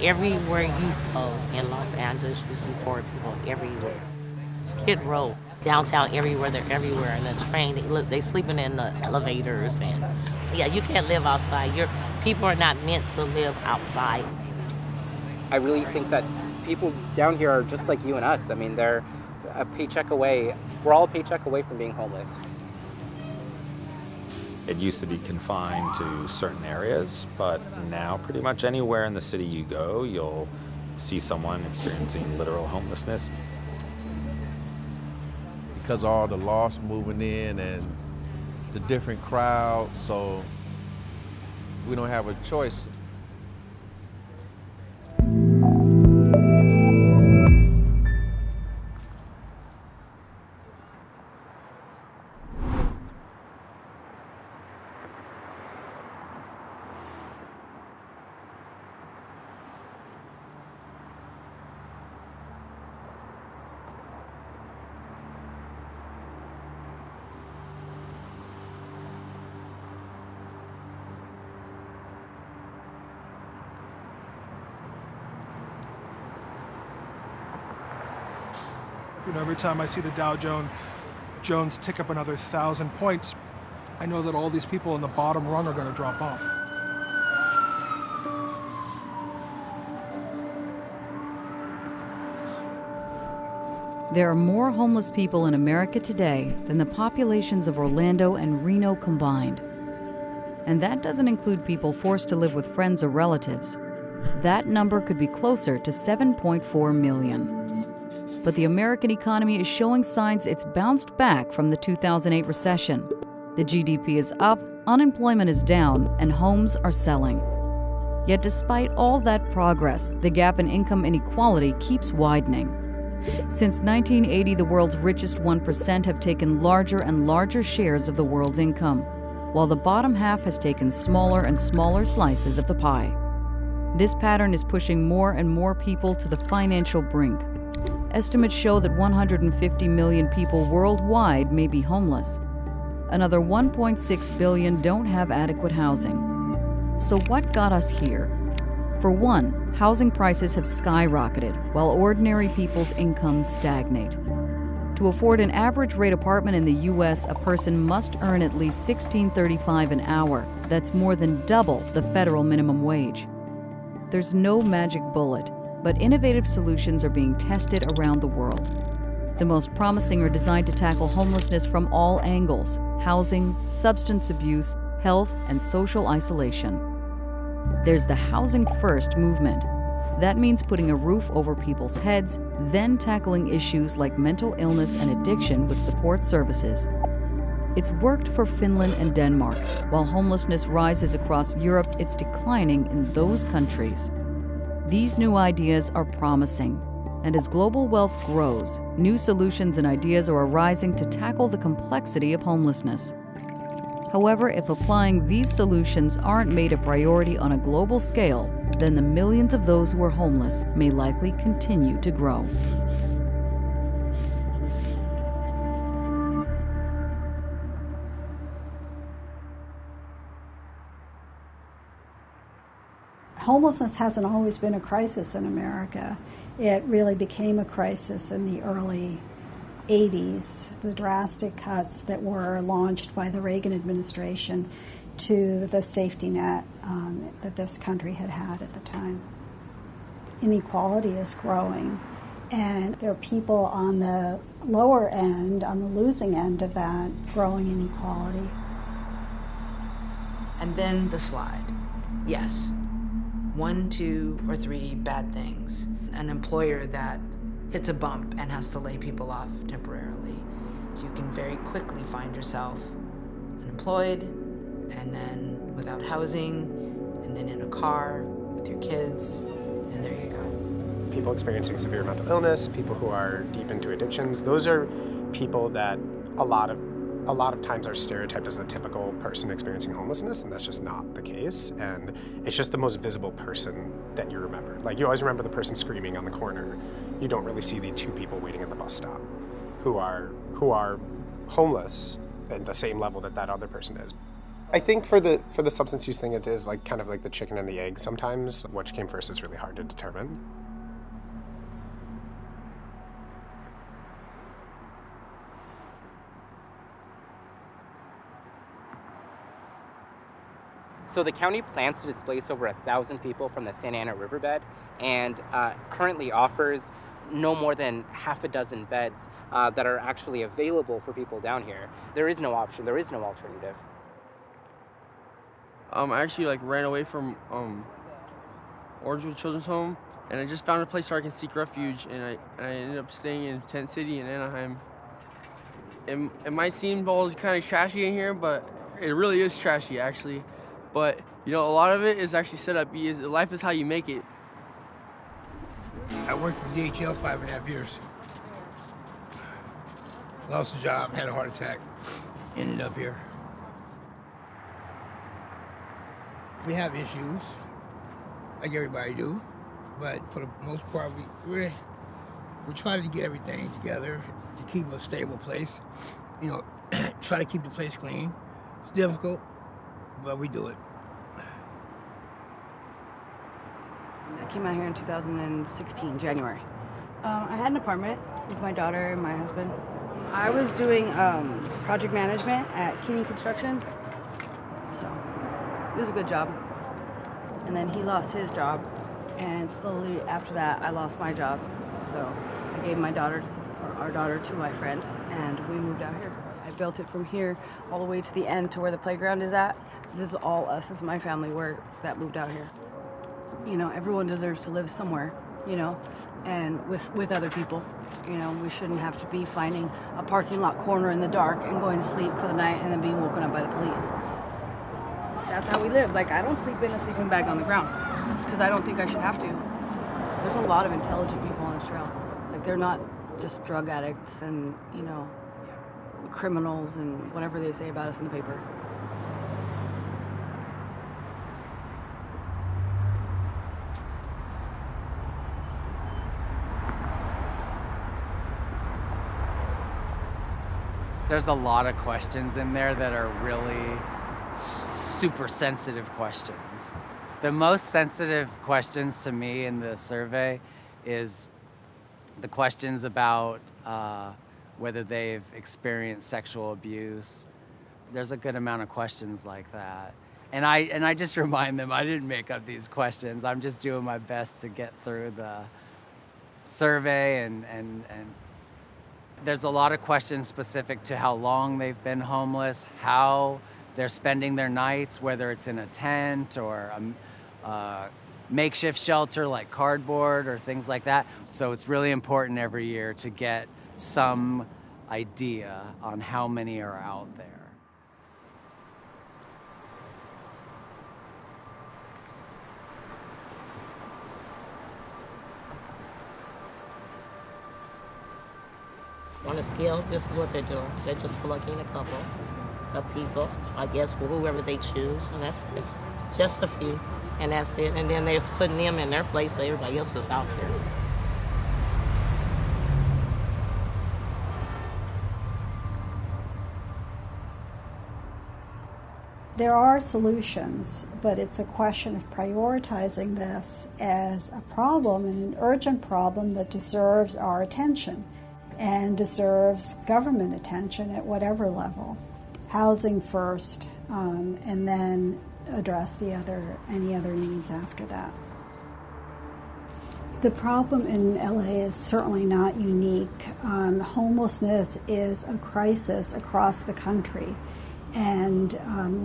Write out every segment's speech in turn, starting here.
Everywhere you go in Los Angeles, you see poor people everywhere. Skid Row, downtown, everywhere, they're everywhere. And the train, they sleeping in the elevators. And yeah, you can't live outside. People are not meant to live outside. I really think that people down here are just like you and us. I mean, they're a paycheck away. We're all a paycheck away from being homeless. It used to be confined to certain areas, but now pretty much anywhere in the city you go, you'll see someone experiencing literal homelessness. Because of all the loss moving in and the different crowds, so we don't have a choice. You know, every time I see the Dow Jones tick up another 1,000 points, I know that all these people in the bottom rung are going to drop off. There are more homeless people in America today than the populations of Orlando and Reno combined. And that doesn't include people forced to live with friends or relatives. That number could be closer to 7.4 million. But the American economy is showing signs it's bounced back from the 2008 recession. The GDP is up, unemployment is down, and homes are selling. Yet despite all that progress, the gap in income inequality keeps widening. Since 1980, the world's richest 1% have taken larger and larger shares of the world's income, while the bottom half has taken smaller and smaller slices of the pie. This pattern is pushing more and more people to the financial brink. Estimates show that 150 million people worldwide may be homeless. Another 1.6 billion don't have adequate housing. So what got us here? For one, housing prices have skyrocketed while ordinary people's incomes stagnate. To afford an average rate apartment in the U.S., a person must earn at least $16.35 an hour. That's more than double the federal minimum wage. There's no magic bullet, but innovative solutions are being tested around the world. The most promising are designed to tackle homelessness from all angles: housing, substance abuse, health, and social isolation. There's the Housing First movement. That means putting a roof over people's heads, then tackling issues like mental illness and addiction with support services. It's worked for Finland and Denmark. While homelessness rises across Europe, it's declining in those countries. These new ideas are promising. And as global wealth grows, new solutions and ideas are arising to tackle the complexity of homelessness. However, if applying these solutions aren't made a priority on a global scale, then the millions of those who are homeless may likely continue to grow. Homelessness hasn't always been a crisis in America. It really became a crisis in the early 80s, the drastic cuts that were launched by the Reagan administration to the safety net that this country had at the time. Inequality is growing, and there are people on the lower end, on the losing end of that growing inequality. And then the slide. Yes, 1, 2, or 3 bad things. An employer that hits a bump and has to lay people off temporarily. So you can very quickly find yourself unemployed, and then without housing, and then in a car with your kids, and there you go. People experiencing severe mental illness, people who are deep into addictions, those are people that a lot of times are stereotyped as the typical person experiencing homelessness, and that's just not the case. And it's just the most visible person that you remember. Like, you always remember the person screaming on the corner. You don't really see the 2 people waiting at the bus stop who are homeless at the same level that other person is. I think for the substance use thing, it is like kind of like the chicken and the egg sometimes. Which came first is really hard to determine. So the county plans to displace over 1,000 people from the Santa Ana riverbed, and currently offers no more than half a dozen beds that are actually available for people down here. There is no option. There is no alternative. I actually ran away from Orangewood Children's Home, and I just found a place where I can seek refuge, and I ended up staying in Tent City in Anaheim. It might seem all kind of trashy in here, but it really is trashy actually. But a lot of it is actually set up. Life is how you make it. I worked for DHL 5.5 years. Lost a job, had a heart attack, ended up here. We have issues, like everybody do, but for the most part, we try to get everything together to keep a stable place. Try to keep the place clean. It's difficult, but we do it. I came out here in 2016, January. I had an apartment with my daughter and my husband. I was doing project management at Keating Construction, so it was a good job. And then he lost his job, and slowly after that, I lost my job. So I gave our daughter to my friend, and we moved out here. I built it from here all the way to the end to where the playground is at. This is all us, this is my family that moved out here. Everyone deserves to live somewhere, and with other people. We shouldn't have to be finding a parking lot corner in the dark and going to sleep for the night and then being woken up by the police. That's how we live. I don't sleep in a sleeping bag on the ground because I don't think I should have to. There's a lot of intelligent people on this trail. They're not just drug addicts and, criminals and whatever they say about us in the paper. There's a lot of questions in there that are really super sensitive questions. The most sensitive questions to me in the survey is the questions about whether they've experienced sexual abuse. There's a good amount of questions like that. And I just remind them I didn't make up these questions. I'm just doing my best to get through the survey and there's a lot of questions specific to how long they've been homeless, how they're spending their nights, whether it's in a tent or a makeshift shelter like cardboard or things like that. So it's really important every year to get some idea on how many are out there. On a scale, this is what they're doing. They're just plugging a couple of people, I guess, whoever they choose, and that's it. Just a few, and that's it. And then they're just putting them in their place, but everybody else is out there. There are solutions, but it's a question of prioritizing this as a problem and an urgent problem that deserves our attention and deserves government attention at whatever level. Housing first, and then address any other needs after that. The problem in LA is certainly not unique. Homelessness is a crisis across the country. And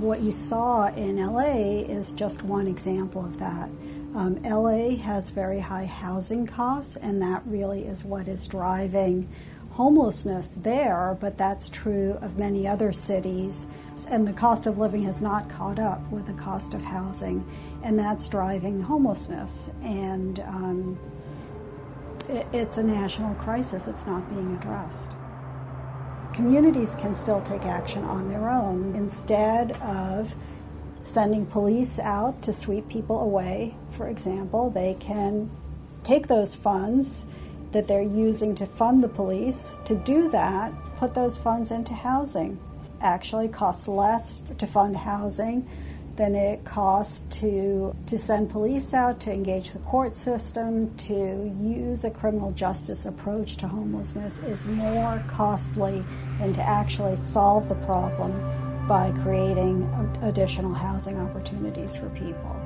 what you saw in LA is just one example of that. LA has very high housing costs, and that really is what is driving homelessness there, but that's true of many other cities. And the cost of living has not caught up with the cost of housing, and that's driving homelessness. And it's a national crisis. It's not being addressed. Communities can still take action on their own. Instead of sending police out to sweep people away, for example, they can take those funds that they're using to fund the police to do that, put those funds into housing. actually costs less to fund housing than it costs to send police out, to engage the court system, to use a criminal justice approach to homelessness is more costly than to actually solve the problem by creating additional housing opportunities for people.